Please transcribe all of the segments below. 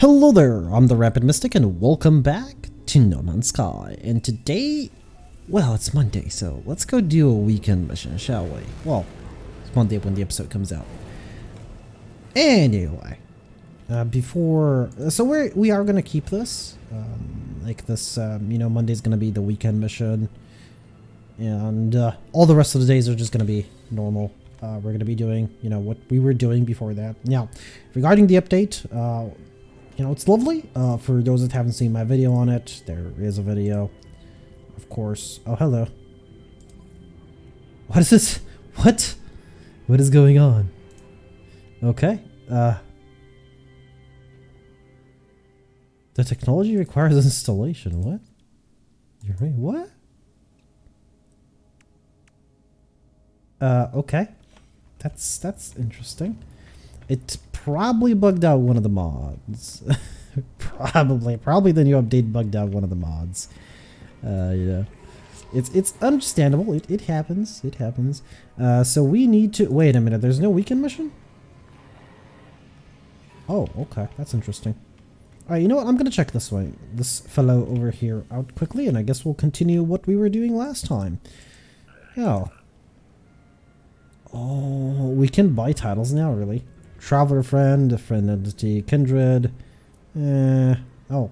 Hello there, I'm the Rampant Mystic and welcome back to No Man's Sky. And today, well, it's Monday, so let's go do a weekend mission, shall we? Well, it's Monday when the episode comes out. Anyway, we are gonna keep this, Monday's gonna be the weekend mission, and all the rest of the days are just gonna be normal. We're gonna be doing, what we were doing before that. Now, regarding the update, it's lovely. For those that haven't seen my video on it, there is a video, of course. Oh, hello. What is this? What? What is going on? Okay. The technology requires installation. What? You're right. What? Okay. That's interesting. It probably bugged out one of the mods. probably the new update bugged out one of the mods. It's understandable. It happens. It happens. So we need to wait a minute. There's no weekend mission? Oh, okay. That's interesting. All right, you know what? I'm gonna check this fellow over here out quickly, and I guess we'll continue what we were doing last time. Yeah. Oh, we can buy titles now, really. Traveler friend, friend entity, kindred. Oh.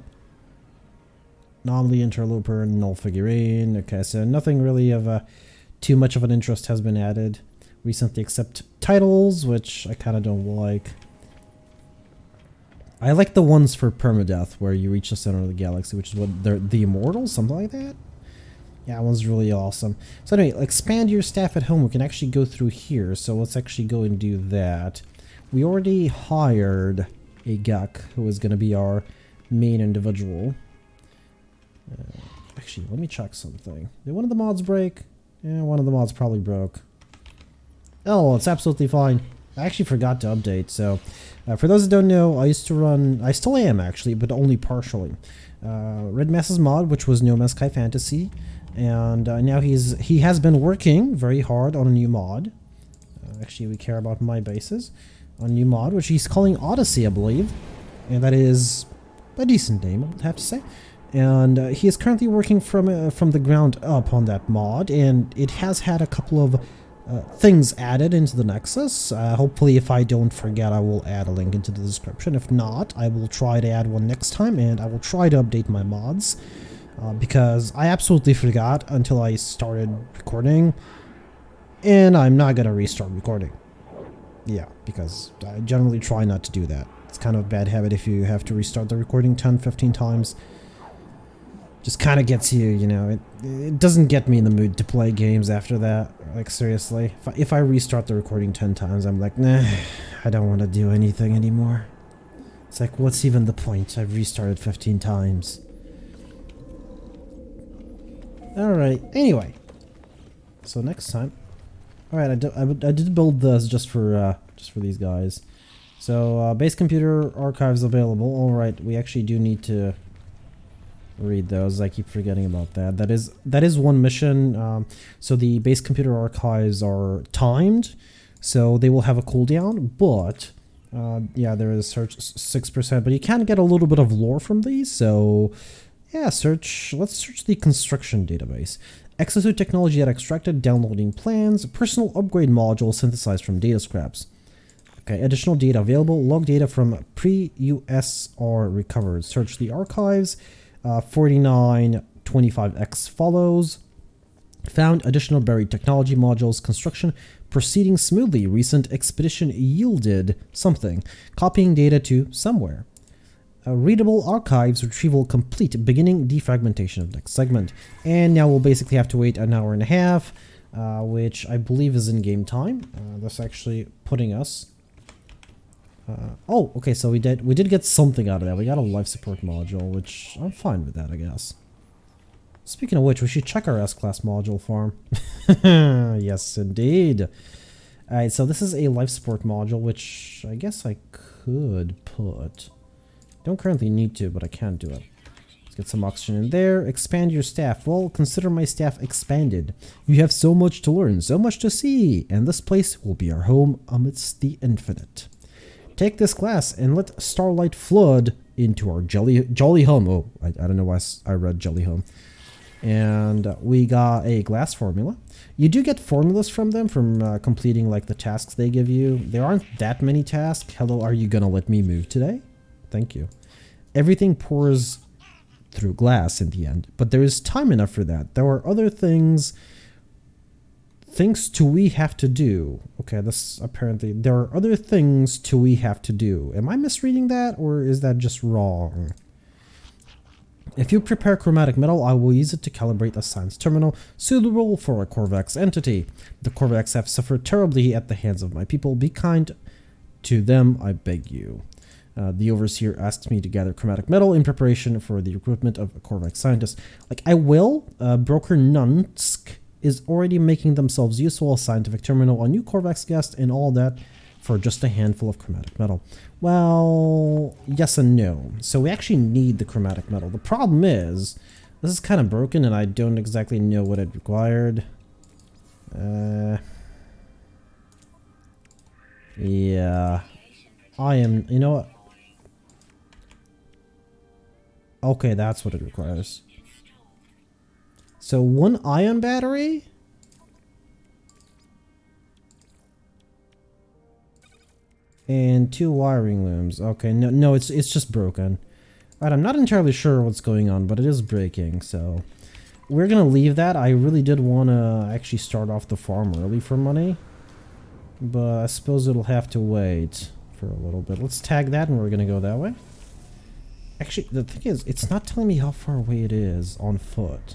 Anomaly, interloper, null figurine. Okay, so nothing really of too much of an interest has been added recently, except titles, which I kind of don't like. I like the ones for Permadeath, where you reach the center of the galaxy, which is what the Immortals, something like that. Yeah, that one's really awesome. So anyway, expand your staff at home. We can actually go through here, so let's actually go and do that. We already hired a Guk, who is going to be our main individual. Actually, let me check something. Did one of the mods break? Yeah, one of the mods probably broke. Oh, it's absolutely fine. I actually forgot to update, so for those that don't know, I used to run, I still am actually, but only partially, Red Mass's mod, which was No Man's Sky Fantasy, and now he has been working very hard on a new mod. Actually, we care about my bases. A new mod, which he's calling Odyssey, I believe, and that is a decent name, I would have to say. And he is currently working from the ground up on that mod, and it has had a couple of things added into the Nexus. Hopefully, if I don't forget, I will add a link into the description. If not, I will try to add one next time, and I will try to update my mods, because I absolutely forgot until I started recording, and I'm not gonna restart recording. Yeah, because I generally try not to do that. It's kind of a bad habit if you have to restart the recording 10-15 times. Just kind of gets you, it doesn't get me in the mood to play games after that. Like, seriously. If I restart the recording 10 times, I'm like, nah, I don't want to do anything anymore. It's like, what's even the point? I've restarted 15 times. Alright, anyway. So next time. Alright, I did build this just for these guys. So, base computer archives available. Alright, we actually do need to read those. I keep forgetting about that. That is one mission. So the base computer archives are timed, so they will have a cooldown, but yeah, there is search 6%, but you can get a little bit of lore from these, so yeah, let's search the construction database. Exosuit technology that extracted, downloading plans, personal upgrade module synthesized from data scraps. Okay, additional data available, log data from pre-USR recovered. Search the archives. 4925X follows. Found additional buried technology modules. Construction proceeding smoothly. Recent expedition yielded something. Copying data to somewhere. Readable archives retrieval complete. Beginning defragmentation of next segment. And now we'll basically have to wait an hour and a half, which I believe is in game time. That's actually putting us. Oh, okay, so we did get something out of that. We got a life support module, which I'm fine with that, I guess. Speaking of which, we should check our S-Class module farm. Yes, indeed. Alright, so this is a life support module, which I guess I could put. Don't currently need to, but I can do it. Let's get some oxygen in there. Expand your staff. Well, consider my staff expanded. You have so much to learn, so much to see, and this place will be our home amidst the infinite. Take this class and let starlight flood into our Jolly Home. Oh, I don't know why I read Jelly Home. And we got a glass formula. You do get formulas from them from completing like the tasks they give you. There aren't that many tasks. Hello, are you gonna let me move today? Thank you. Everything pours through glass in the end, but there is time enough for that. There are other things to we have to do. Okay, this apparently there are other things to we have to do. Am I misreading that, or is that just wrong? If you prepare chromatic metal, I will use it to calibrate a science terminal suitable for a Korvax entity. The Korvax have suffered terribly at the hands of my people. Be kind to them, I beg you. The overseer asked me to gather chromatic metal in preparation for the recruitment of a Korvax scientist. Like, I will. Broker Nunsk is already making themselves useful, a scientific terminal, a new Korvax guest, and all that for just a handful of chromatic metal. Well, yes and no. So we actually need the chromatic metal. The problem is, this is kind of broken and I don't exactly know what it required. Yeah. I am, you know what? Okay, that's what it requires. So 1 ion battery? And 2 wiring looms. Okay, no, it's just broken. Alright, I'm not entirely sure what's going on, but it is breaking, so we're gonna leave that. I really did want to actually start off the farm early for money, but I suppose it'll have to wait for a little bit. Let's tag that and we're gonna go that way. Actually, the thing is, it's not telling me how far away it is on foot.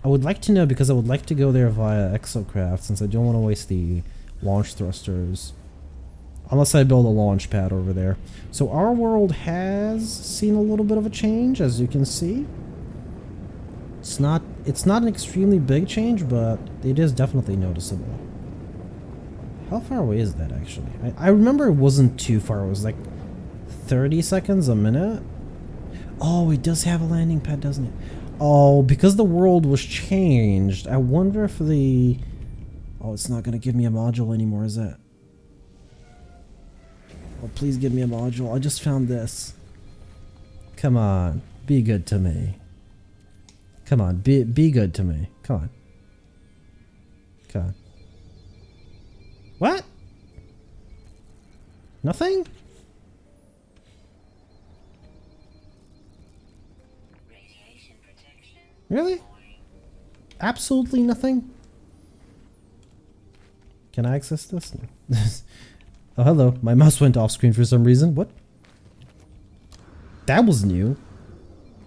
I would like to know because I would like to go there via exocraft since I don't want to waste the launch thrusters. Unless I build a launch pad over there. So our world has seen a little bit of a change, as you can see. It's not an extremely big change, but it is definitely noticeable. How far away is that actually? I remember it wasn't too far. It was like 30 seconds a minute. Oh, it does have a landing pad, doesn't it? Oh, because the world was changed. I wonder if the... Oh, it's not going to give me a module anymore, is it? Oh, please give me a module. I just found this. Come on. Be good to me. Come on. Be good to me. Come on. Come on. What? Nothing? Really? Absolutely nothing? Can I access this? Oh, hello. My mouse went off screen for some reason. What? That was new.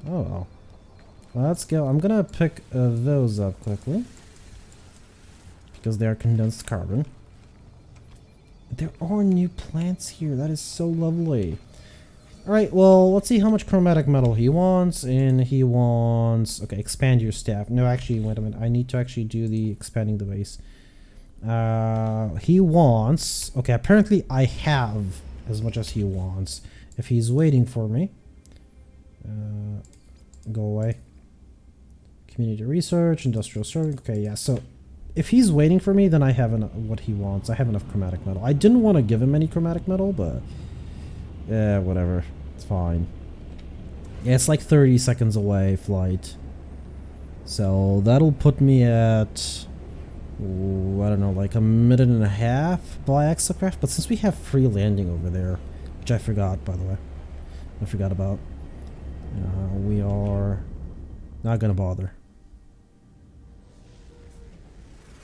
Oh, well. Let's go. I'm gonna pick those up quickly. Because they are condensed carbon. There are new plants here. That is so lovely. Alright, well, let's see how much chromatic metal he wants. And he wants... Okay, expand your staff. No, actually, wait a minute. I need to actually do the expanding the base. He wants... Okay, apparently I have as much as he wants. If he's waiting for me... go away. Community research, industrial serving. Okay, yeah, so... If he's waiting for me, then I have what he wants. I have enough chromatic metal. I didn't want to give him any chromatic metal, but... Yeah, whatever. It's fine. Yeah, it's like 30 seconds away flight. So that'll put me at... Ooh, I don't know, like a minute and a half by exocraft. But since we have free landing over there, which I forgot, by the way. I forgot about. We are not going to bother.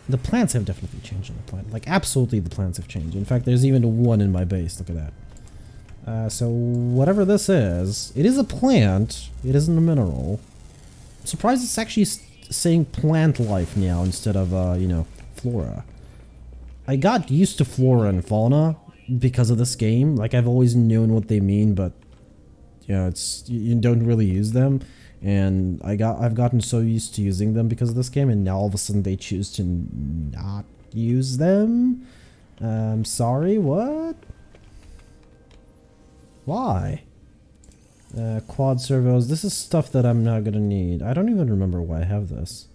The plants have definitely changed on the planet. Like, absolutely the plants have changed. In fact, there's even one in my base. Look at that. So whatever this is, it is a plant. It isn't a mineral. I'm surprised it's actually saying plant life now instead of, you know, flora. I got used to flora and fauna because of this game. Like, I've always known what they mean, but, you know, you don't really use them. And I've gotten so used to using them because of this game, and now all of a sudden they choose to not use them. Sorry, what? Why? Quad servos. This is stuff that I'm not gonna need. I don't even remember why I have this.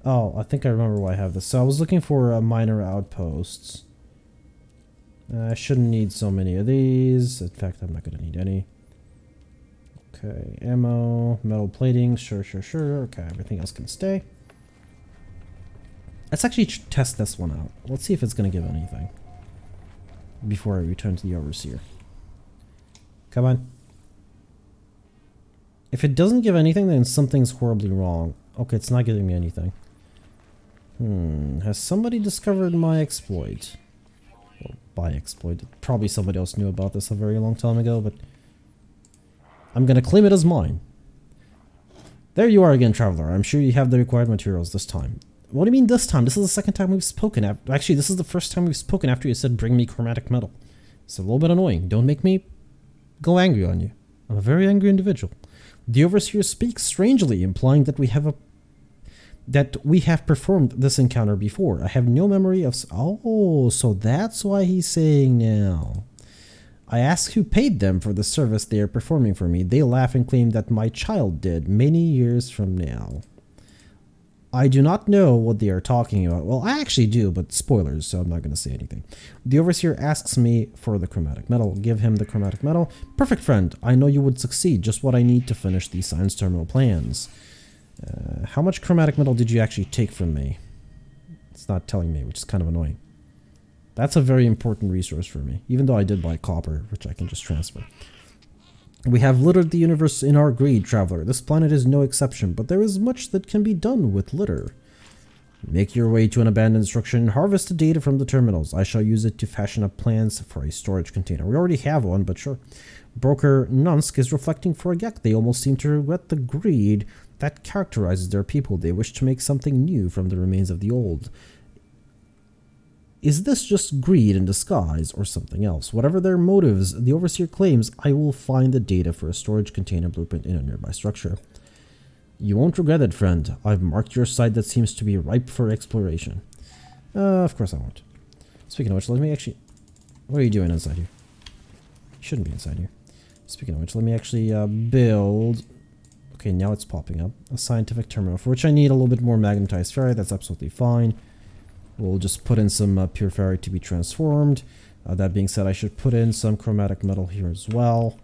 Oh, I think I remember why I have this. So I was looking for minor outposts. I shouldn't need so many of these. In fact, I'm not gonna need any. Okay, ammo, metal plating, sure. Okay, everything else can stay. Let's actually test this one out. Let's see if it's going to give anything before I return to the Overseer. Come on. If it doesn't give anything, then something's horribly wrong. Okay, it's not giving me anything. Has somebody discovered my exploit? Well, by exploit, probably somebody else knew about this a very long time ago, but I'm gonna claim it as mine. There you are again, Traveler. I'm sure you have the required materials this time. What do you mean this time? This is the second time we've spoken. Actually, this is the first time we've spoken after you said bring me chromatic metal. It's a little bit annoying. Don't make me go angry on you. I'm a very angry individual. The Overseer speaks strangely, implying that we have performed this encounter before. I have no memory of... Oh, so that's why he's saying now. I asked who paid them for the service they are performing for me. They laugh and claim that my child did many years from now. I do not know what they are talking about. Well, I actually do, but spoilers, so I'm not going to say anything. The Overseer asks me for the chromatic metal. Give him the chromatic metal. Perfect, friend. I know you would succeed. Just what I need to finish the science terminal plans. How much chromatic metal did you actually take from me? It's not telling me, which is kind of annoying. That's a very important resource for me, even though I did buy copper, which I can just transfer. We have littered the universe in our greed, Traveler. This planet is no exception, but there is much that can be done with litter. Make your way to an abandoned structure and harvest the data from the terminals. I shall use it to fashion up plans for a storage container. We already have one, but sure. Broker Nunsk is reflecting for a yak. They almost seem to regret the greed that characterizes their people. They wish to make something new from the remains of the old. Is this just greed in disguise or something else? Whatever their motives, the Overseer claims I will find the data for a storage container blueprint in a nearby structure. You won't regret it, friend. I've marked your site that seems to be ripe for exploration. Of course I won't. Speaking of which, let me actually... What are you doing inside here? You shouldn't be inside here. Speaking of which, let me actually build... Okay, now it's popping up. A scientific terminal, for which I need a little bit more magnetized ferrite. That's absolutely fine. We'll just put in some pure ferrite to be transformed. That being said, I should put in some chromatic metal here as well.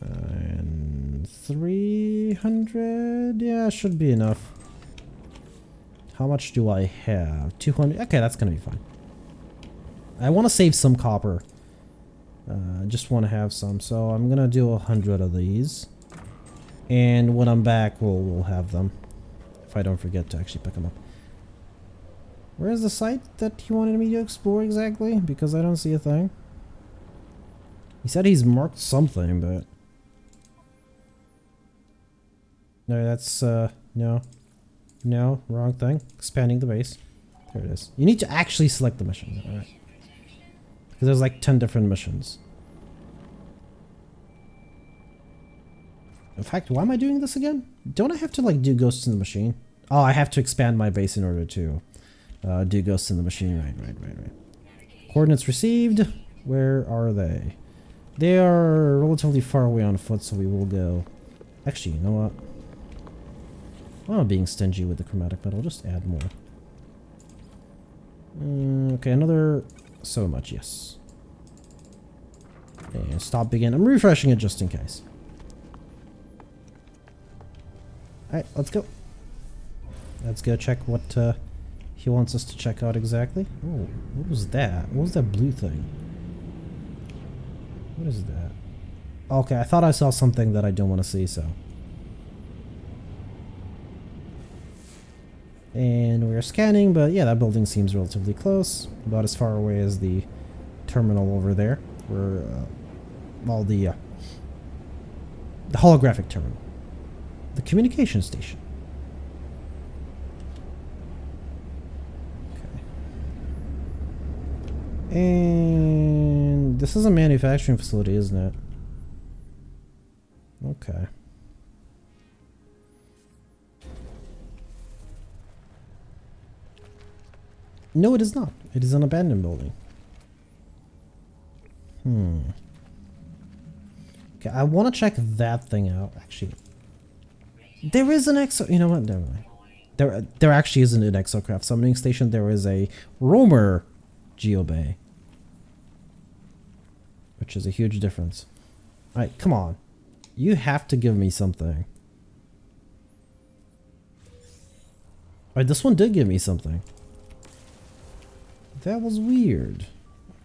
And 300, yeah, should be enough. How much do I have? 200, okay, that's gonna be fine. I want to save some copper. Just want to have some, so I'm gonna do 100 of these. And when I'm back, we'll have them. If I don't forget to actually pick them up. Where's the site that he wanted me to explore exactly? Because I don't see a thing. He said he's marked something, but... No, that's, no. No, wrong thing. Expanding the base. There it is. You need to actually select the mission. Alright. Because there's like 10 different missions. In fact, why am I doing this again? Don't I have to like do Ghosts in the Machine? Oh, I have to expand my base in order to... do Ghosts in the Machine. Right. Coordinates received. Where are they? They are relatively far away on foot, so we will go... Actually, you know what? I'm not being stingy with the chromatic metal. Just add more. Okay, another... So much, yes. And stop begin. I'm refreshing it just in case. Alright, let's go. Let's go check what... he wants us to check out exactly. Oh, what was that? What was that blue thing? What is that? Okay, I thought I saw something that I don't want to see, so. And we're scanning, but yeah, that building seems relatively close. About as far away as the terminal over there. Where, well, the holographic terminal. The communication station. And this is a manufacturing facility, isn't it? Okay. No, it is not. It is an abandoned building. Okay, I want to check that thing out, actually. There is an exo... You know what? Never mind. There actually isn't an exocraft summoning station. There is a roamer geobay. Which is a huge difference. Alright, come on. You have to give me something. Alright, this one did give me something. That was weird.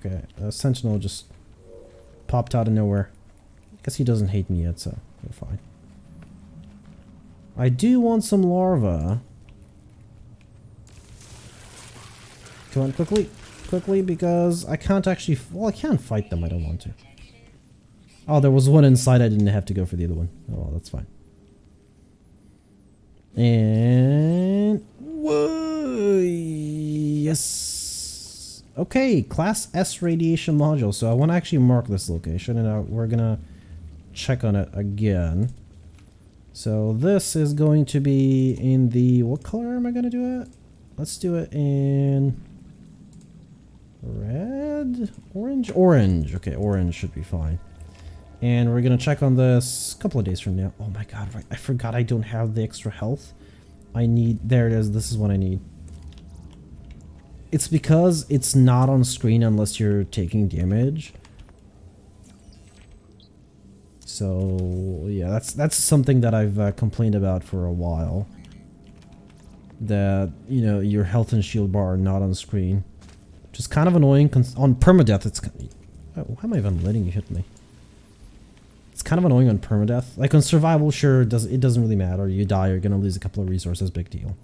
Okay, Sentinel just popped out of nowhere. Guess he doesn't hate me yet, so we're fine. I do want some larvae. Come on, quickly. Quickly, because I can't actually... Well, I can fight them. I don't want to. Oh, there was one inside. I didn't have to go for the other one. Oh, well, that's fine. And... Whoa! Yes! Okay, Class S radiation module. So I want to actually mark this location, and we're gonna check on it again. So this is going to be in the... What color am I gonna do it? Let's do it in... Red? Orange? Orange. Okay, orange should be fine. And we're gonna check on this a couple of days from now. Oh my god, right. I forgot I don't have the extra health. I need... There it is. This is what I need. It's because it's not on screen unless you're taking damage. So, yeah, that's something that I've complained about for a while. That, you know, your health and shield bar are not on screen. Which is kind of annoying. On Permadeath, it's... Oh, why am I even letting you hit me? It's kind of annoying on Permadeath. Like on Survival, sure, it doesn't really matter. You die, you're gonna lose a couple of resources, big deal.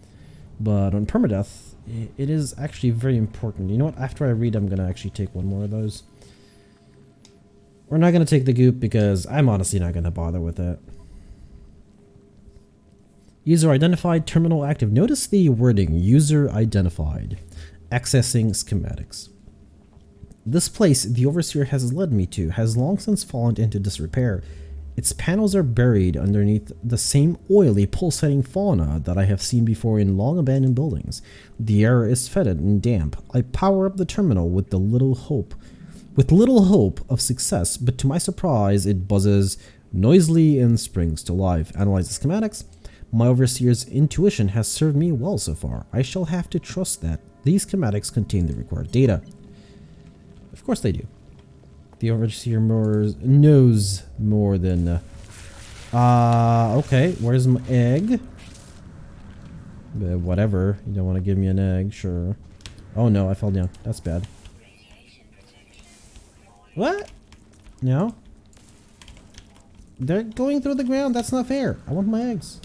But on Permadeath, it is actually very important. You know what? After I read, I'm gonna actually take one more of those. We're not going to take the goop because I'm honestly not going to bother with it. User identified, terminal active. Notice the wording, user identified. Accessing schematics. This place the Overseer has led me to has long since fallen into disrepair. Its panels are buried underneath the same oily, pulsating fauna that I have seen before in long abandoned buildings. The air is fetid and damp. I power up the terminal with little hope of success, but to my surprise, it buzzes noisily and springs to life. Analyze the schematics. My Overseer's intuition has served me well so far. I shall have to trust that these schematics contain the required data. Of course they do. The Overseer knows more than... okay, where's my egg? Whatever, you don't want to give me an egg, sure. Oh no, I fell down. That's bad. What? No? They're going through the ground. That's not fair. I want my eggs.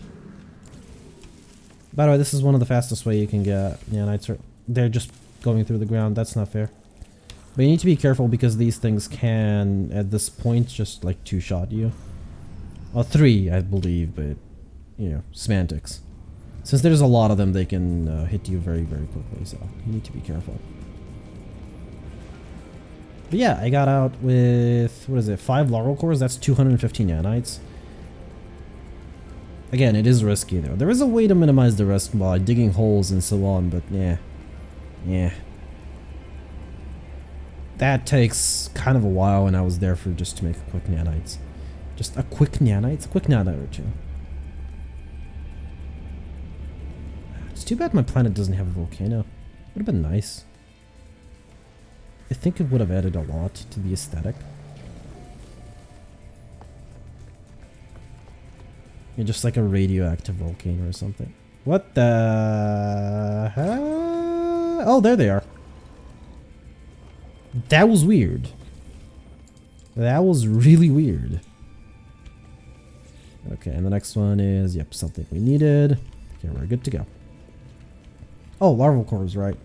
By the way, this is one of the fastest way you can get nanites. They're just going through the ground. That's not fair. But you need to be careful because these things can, at this point, just like two-shot you. Well, 3, I believe, but, you know, semantics. Since there's a lot of them, they can hit you very, very quickly, so you need to be careful. But yeah, I got out with, what is it, 5 larval cores? That's 215 nanites. Again, it is risky though. There is a way to minimize the risk by digging holes and so on, but yeah. Yeah. That takes kind of a while, and I was there for just to make a quick nanites. Just a quick nanites? A quick nanite or two. It's too bad my planet doesn't have a volcano. Would have been nice. I think it would have added a lot to the aesthetic. Yeah, just like a radioactive volcano or something. What the hell? Oh, there they are. That was weird. That was really weird. Okay, and the next one is, yep, something we needed. Okay, we're good to go. Oh, larval cores, right.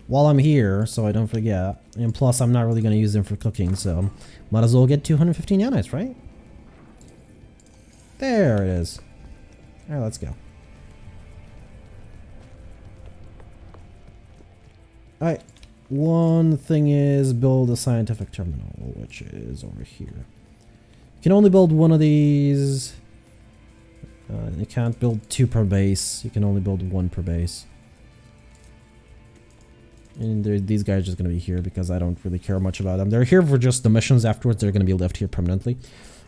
While I'm here, so I don't forget, and plus I'm not really going to use them for cooking, so might as well get 215 nanites, right? There it is. Alright, let's go. Alright, one thing is build a scientific terminal, which is over here. You can only build one of these. You can't build 2 per base, you can only build 1 per base. And these guys are just going to be here because I don't really care much about them. They're here for just the missions. Afterwards, they're going to be left here permanently.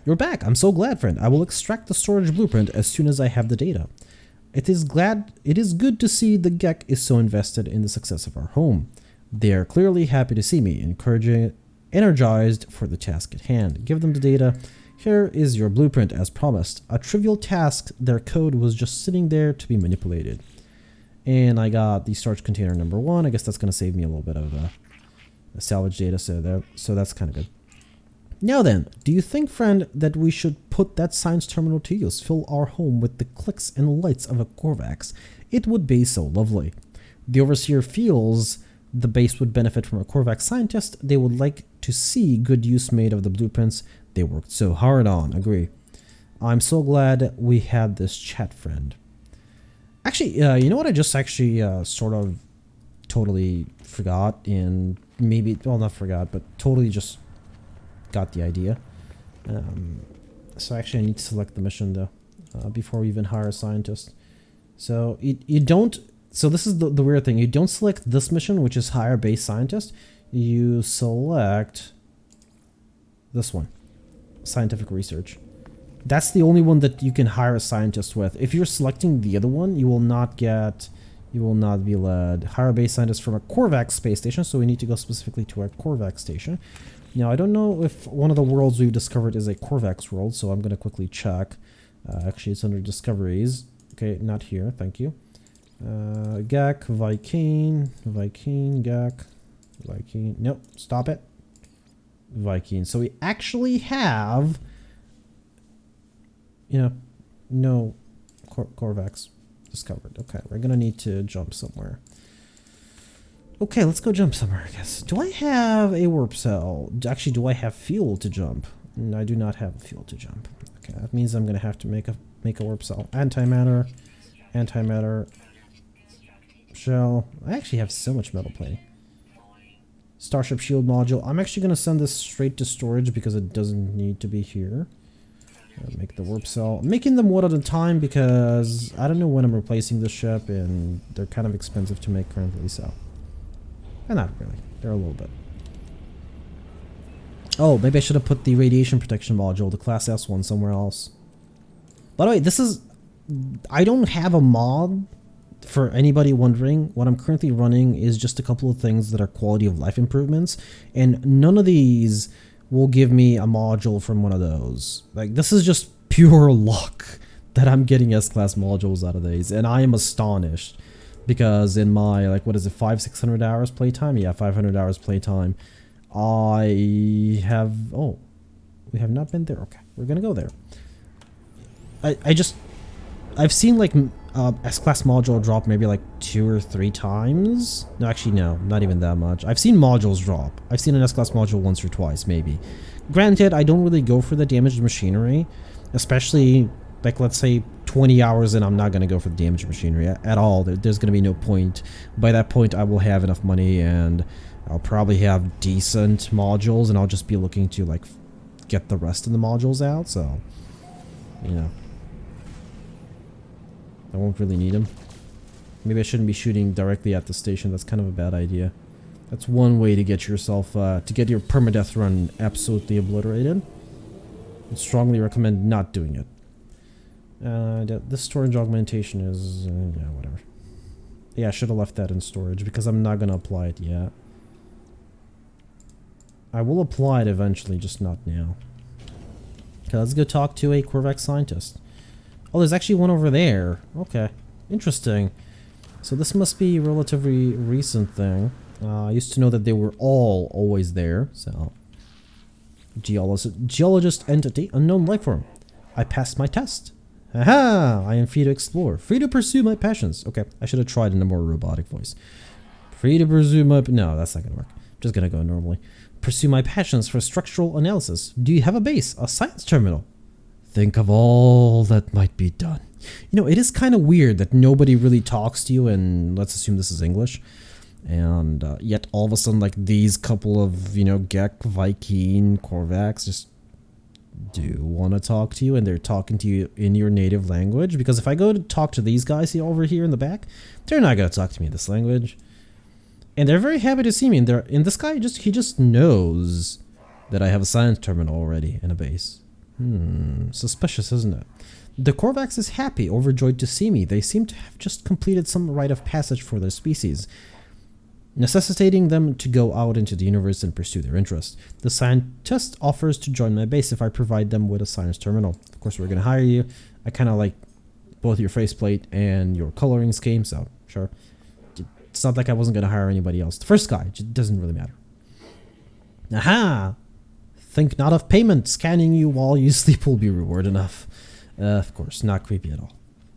You're back. I'm so glad, friend. I will extract the storage blueprint as soon as I have the data. It is good to see the Gek is so invested in the success of our home. They are clearly happy to see me, energized for the task at hand. Give them the data. Here is your blueprint as promised. A trivial task, their code was just sitting there to be manipulated. And I got the storage container number 1. I guess that's going to save me a little bit of salvage data, so that's kind of good. Now then, do you think, friend, that we should put that science terminal to use, fill our home with the clicks and lights of a Korvax? It would be so lovely. The Overseer feels the base would benefit from a Korvax scientist. They would like to see good use made of the blueprints they worked so hard on. Agree. I'm so glad we had this chat, friend. Actually, you know what I just actually sort of totally forgot, and maybe, well, not forgot, but totally just got the idea. So actually I need to select the mission though, before we even hire a scientist. So you don't, so this is the weird thing, you don't select this mission, which is hire base scientist, you select this one, scientific research. That's the only one that you can hire a scientist with. If you're selecting the other one, you will not be led. Hire a base scientist from a Korvax space station, so we need to go specifically to a Korvax station. Now, I don't know if one of the worlds we've discovered is a Korvax world, so I'm going to quickly check. Actually, it's under discoveries. Okay, not here, thank you. Gak, Viking, Gak, Viking. Nope, stop it. Viking. So we actually have, you know, no Korvax discovered. Okay, we're going to need to jump somewhere. Okay, let's go jump somewhere, I guess. Do I have a warp cell? Actually, do I have fuel to jump? No, I do not have fuel to jump. Okay, that means I'm going to have to make a warp cell. Antimatter, shell. I actually have so much metal plating. Starship shield module. I'm actually going to send this straight to storage because it doesn't need to be here. Make the warp cell. I'm making them one at a time because I don't know when I'm replacing the ship, and they're kind of expensive to make currently, so. And not really. They're a little bit. Oh, maybe I should have put the radiation protection module, the Class S one, somewhere else. By the way, this is... I don't have a mod, for anybody wondering. What I'm currently running is just a couple of things that are quality of life improvements, and none of these will give me a module from one of those. Like, this is just pure luck that I'm getting S-Class modules out of these, and I am astonished. Because in my, like, what is it, 500-600 hours playtime? Yeah, 500 hours playtime. I have, oh, we have not been there. Okay, we're gonna go there. I've seen, like, S-Class module drop maybe, like, 2 or 3 times. No, actually, no, not even that much. I've seen modules drop. I've seen an S-Class module once or twice, maybe. Granted, I don't really go for the damaged machinery, especially... like, let's say 20 hours in, I'm not going to go for the damaged machinery at all. There's going to be no point. By that point, I will have enough money, and I'll probably have decent modules, and I'll just be looking to, like, get the rest of the modules out, so, you know. I won't really need them. Maybe I shouldn't be shooting directly at the station. That's kind of a bad idea. That's one way to get yourself, to get your permadeath run absolutely obliterated. I strongly recommend not doing it. This storage augmentation is, yeah, whatever. Yeah, I should have left that in storage because I'm not going to apply it yet. I will apply it eventually, just not now. Okay, let's go talk to a Korvax scientist. Oh, there's actually one over there. Okay, interesting. So this must be a relatively recent thing. I used to know that they were always there, so... Geologist entity, unknown life form. I passed my test. Aha! I am free to explore. Free to pursue my passions. Okay, I should have tried in a more robotic voice. Free to pursue my... No, that's not going to work. I'm just going to go normally. Pursue my passions for structural analysis. Do you have a base? A science terminal? Think of all that might be done. You know, it is kind of weird that nobody really talks to you, and let's assume this is English. And yet all of a sudden, like, these couple of, you know, Gek, Viking, Korvax just... do want to talk to you, and they're talking to you in your native language. Because if I go to talk to these guys over here in the back, they're not going to talk to me in this language, and they're very happy to see me. And this guy he just knows that I have a science terminal already in a base. Suspicious, isn't it? The Korvax is happy, overjoyed to see me. They seem to have just completed some rite of passage for their species. necessitating them to go out into the universe and pursue their interests. The scientist offers to join my base if I provide them with a science terminal. Of course, we're going to hire you. I kind of like both your faceplate and your coloring scheme, so sure. It's not like I wasn't going to hire anybody else. The first guy, it doesn't really matter. Aha! Think not of payment. Scanning you while you sleep will be reward enough. Of course, not creepy at all.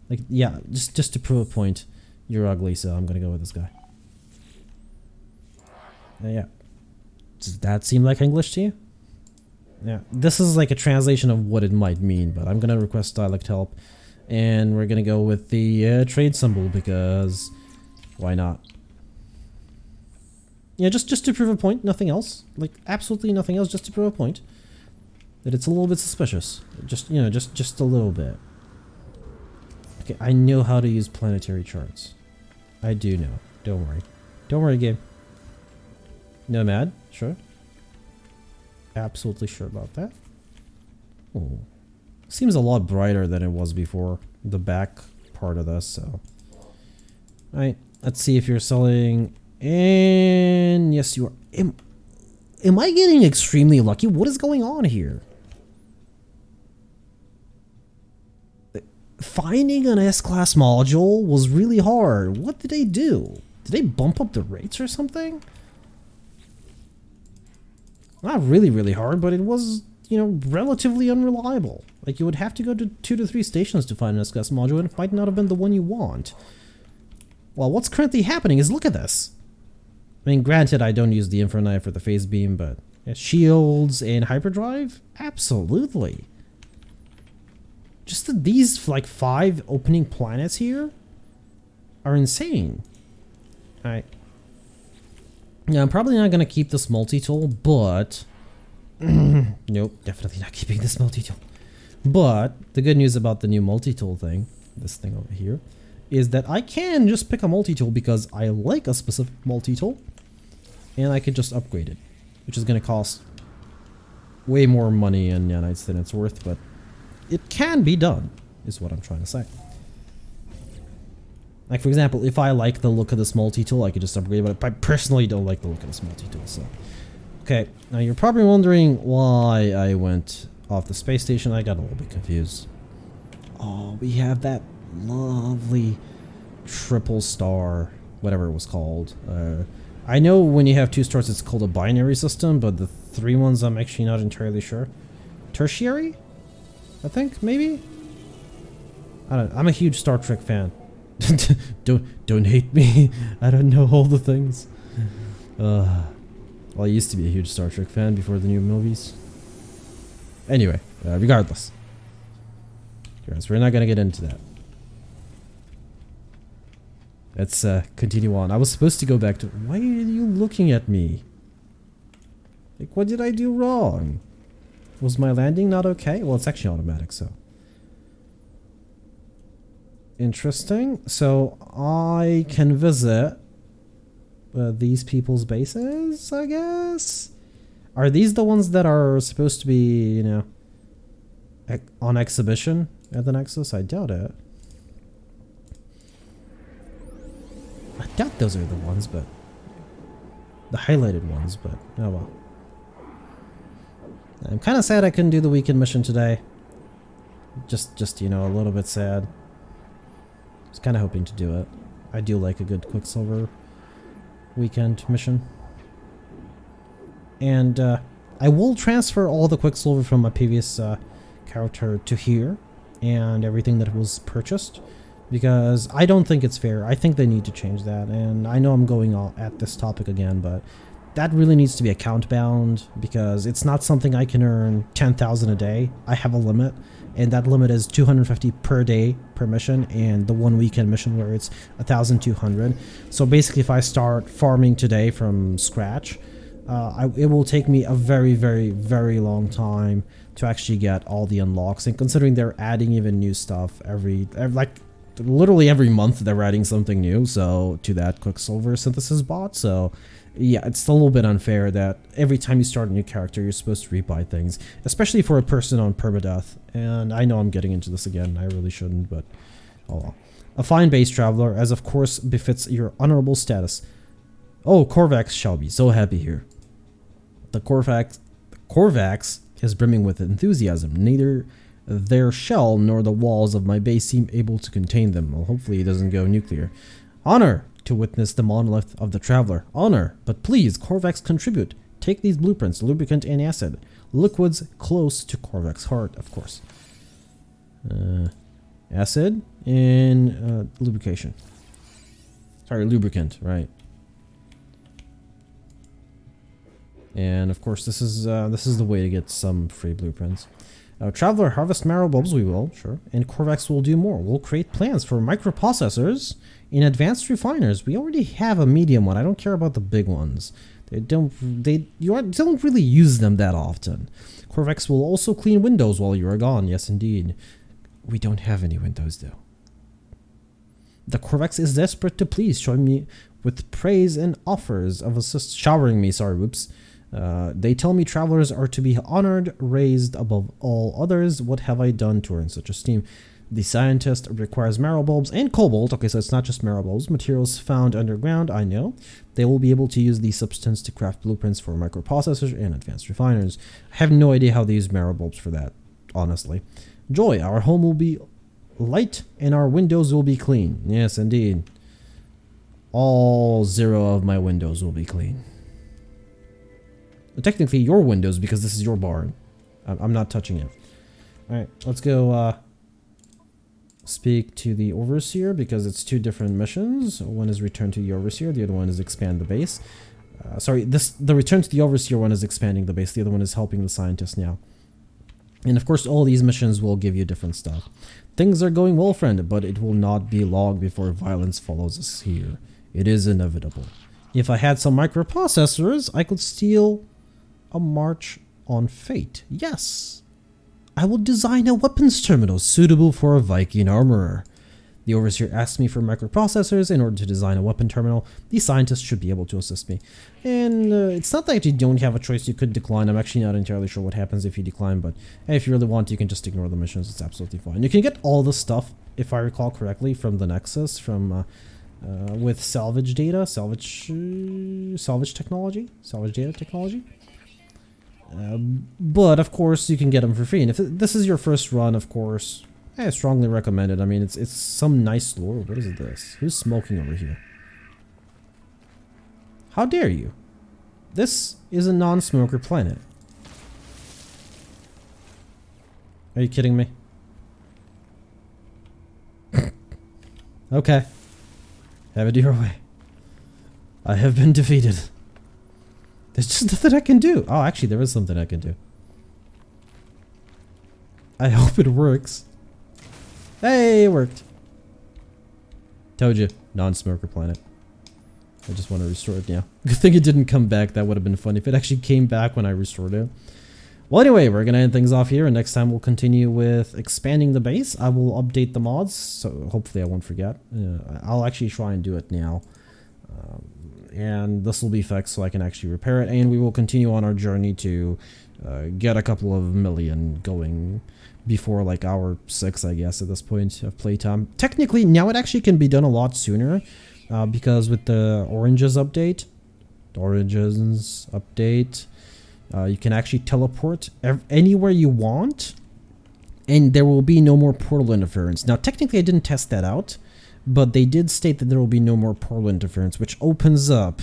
Like, yeah, just to prove a point, you're ugly, so I'm going to go with this guy. Yeah. Does that seem like English to you? Yeah. This is like a translation of what it might mean, but I'm going to request dialect help. And we're going to go with the trade symbol because why not? Yeah, just to prove a point, nothing else. Like, absolutely nothing else, just to prove a point. That it's a little bit suspicious. Just, you know, just a little bit. Okay, I know how to use planetary charts. I do know. Don't worry. Don't worry, game. Nomad, sure. Absolutely sure about that. Oh. Seems a lot brighter than it was before. The back part of this, so. Alright, let's see if you're selling. And yes, you are. Am I getting extremely lucky? What is going on here? Finding an S-class module was really hard. What did they do? Did they bump up the rates or something? Not really, really hard, but it was, you know, relatively unreliable. Like, you would have to go to 2 to 3 stations to find an S-class module, and it might not have been the one you want. Well, what's currently happening is, look at this. I mean, granted, I don't use the Infra Knife or the Phase Beam, but yeah, shields and hyperdrive? Absolutely. Just these, like, 5 opening planets here are insane. Alright. Yeah, I'm probably not going to keep this multi-tool, but... nope, definitely not keeping this multi-tool. But the good news about the new multi-tool thing, this thing over here, is that I can just pick a multi-tool because I like a specific multi-tool, and I can just upgrade it, which is going to cost way more money in nanites than it's worth, but it can be done, is what I'm trying to say. Like, for example, if I like the look of this multi-tool, I could just upgrade it, but I personally don't like the look of this multi-tool, so. Okay, now you're probably wondering why I went off the space station. I got a little bit confused. Oh, we have that lovely triple star, whatever it was called. I know when you have 2 stars it's called a binary system, but the 3 ones I'm actually not entirely sure. Tertiary? I think, maybe? I don't know. I'm a huge Star Trek fan. Don't hate me. I don't know all the things. Well, I used to be a huge Star Trek fan before the new movies. Anyway, regardless. Guys, we're not gonna get into that. Let's continue on. I was supposed to go back to... Why are you looking at me? Like, what did I do wrong? Was my landing not okay? Well, it's actually automatic, so... Interesting. So, I can visit these people's bases, I guess? Are these the ones that are supposed to be, you know, on exhibition at the Nexus? I doubt it. I doubt those are the ones, but... the highlighted ones, but oh well. I'm kind of sad I couldn't do the weekend mission today. Just, you know, a little bit sad. I was kind of hoping to do it. I do like a good Quicksilver weekend mission. And I will transfer all the Quicksilver from my previous character to here and everything that was purchased, because I don't think it's fair. I think they need to change that, and I know I'm going at this topic again, but that really needs to be account bound, because it's not something I can earn 10,000 a day. I have a limit, and that limit is 250 per day per mission, and the 1 weekend mission where it's 1,200. So basically, if I start farming today from scratch, it will take me a very, very, very long time to actually get all the unlocks. And considering they're adding even new stuff every like literally every month, they're adding something new. So to that Quicksilver synthesis bot. So yeah, it's a little bit unfair that every time you start a new character, you're supposed to rebuy things, especially for a person on Permadeath. And I know I'm getting into this again. I really shouldn't, but oh well. A fine base traveler, as of course befits your honorable status. Oh, Korvax shall be so happy here. The Korvax is brimming with enthusiasm. Neither their shell nor the walls of my base seem able to contain them. Well, hopefully it doesn't go nuclear. Honor to witness the monolith of the traveler. Honor, but please, Korvax, contribute. Take these blueprints, lubricant and acid. Liquids close to Korvax's heart, of course. Acid and lubrication. Sorry, lubricant, right. And of course, this is the way to get some free blueprints. Traveler, harvest marrow bulbs, we will, sure. And Korvax will do more. We'll create plans for microprocessors in advanced refiners. We already have a medium one. I don't care about the big ones. You don't really use them that often. Korvax will also clean windows while you are gone. Yes, indeed. We don't have any windows, though. The Korvax is desperate to please, showing me with praise and offers of showering me. Sorry, whoops. They tell me travelers are to be honored, raised above all others. What have I done to earn such esteem? The scientist requires marrow bulbs and cobalt. Okay, so it's not just marrow bulbs. Materials found underground, I know. They will be able to use the substance to craft blueprints for microprocessors and advanced refiners. I have no idea how they use marrow bulbs for that, honestly. Joy, our home will be light and our windows will be clean. Yes, indeed. All 0 of my windows will be clean. Technically your windows, because this is your barn. I'm not touching it. Alright, let's go speak to the Overseer, because it's 2 different missions. One is return to the Overseer, the other one is expand the base. The return to the Overseer one is expanding the base, the other one is helping the scientist now. And of course all these missions will give you different stuff. Things are going well, friend, but it will not be long before violence follows us here. It is inevitable. If I had some microprocessors, I could steal a march on fate. Yes. I will design a weapons terminal suitable for a Viking armorer. The Overseer asked me for microprocessors in order to design a weapon terminal. The scientist should be able to assist me. And it's not that you don't have a choice. You could decline. I'm actually not entirely sure what happens if you decline, but hey, if you really want, you can just ignore the missions. It's absolutely fine. You can get all the stuff, if I recall correctly, from the Nexus, from with salvage data, salvage technology, salvage data technology. But of course you can get them for free, and if this is your first run, of course, I strongly recommend it. I mean, it's some nice lore. What is this? Who's smoking over here? How dare you? This is a non-smoker planet. Are you kidding me? Okay. Have it your way. I have been defeated. There's just nothing I can do. Oh, actually, there is something I can do. I hope it works. Hey, it worked. Told you, non-smoker planet. I just want to restore it now. Good thing it didn't come back. That would have been funny if it actually came back when I restored it. Well, anyway, we're going to end things off here, and next time we'll continue with expanding the base. I will update the mods, so hopefully I won't forget. I'll actually try and do it now. And this will be fixed so I can actually repair it, and we will continue on our journey to get a couple of million going before like hour 6, I guess, at this point of playtime. Technically, now it actually can be done a lot sooner, because with the Oranges update, you can actually teleport anywhere you want, and there will be no more portal interference. Now, technically, I didn't test that out, but they did state that there will be no more portal interference, which opens up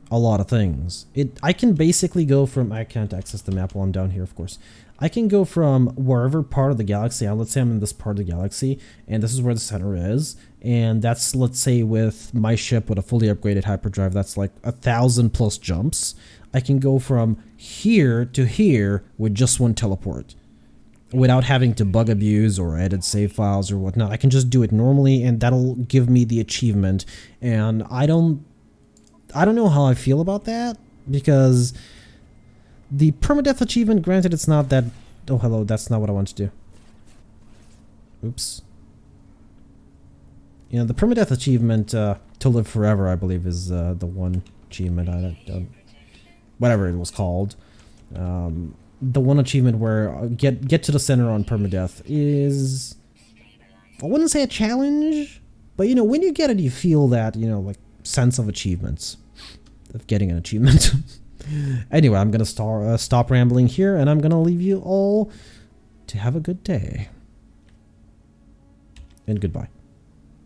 a lot of things. I can basically go from... I can't access the map while I'm down here, of course. I can go from wherever part of the galaxy... let's say I'm in this part of the galaxy, and this is where the center is. And that's, let's say, with my ship with a fully upgraded hyperdrive, that's like 1,000+ jumps. I can go from here to here with just one teleport, without having to bug abuse or edit save files or whatnot. I can just do it normally, and that'll give me the achievement. And I don't know how I feel about that, because the permadeath achievement, granted, it's not that... Oh, hello, that's not what I want to do. Oops. You know, the permadeath achievement, to live forever, I believe, is the one achievement. I don't whatever it was called. The one achievement where get to the center on permadeath is... I wouldn't say a challenge, but, you know, when you get it, you feel that, you know, like, sense of achievements, of getting an achievement. Anyway, I'm going to stop rambling here, and I'm going to leave you all to have a good day. And goodbye.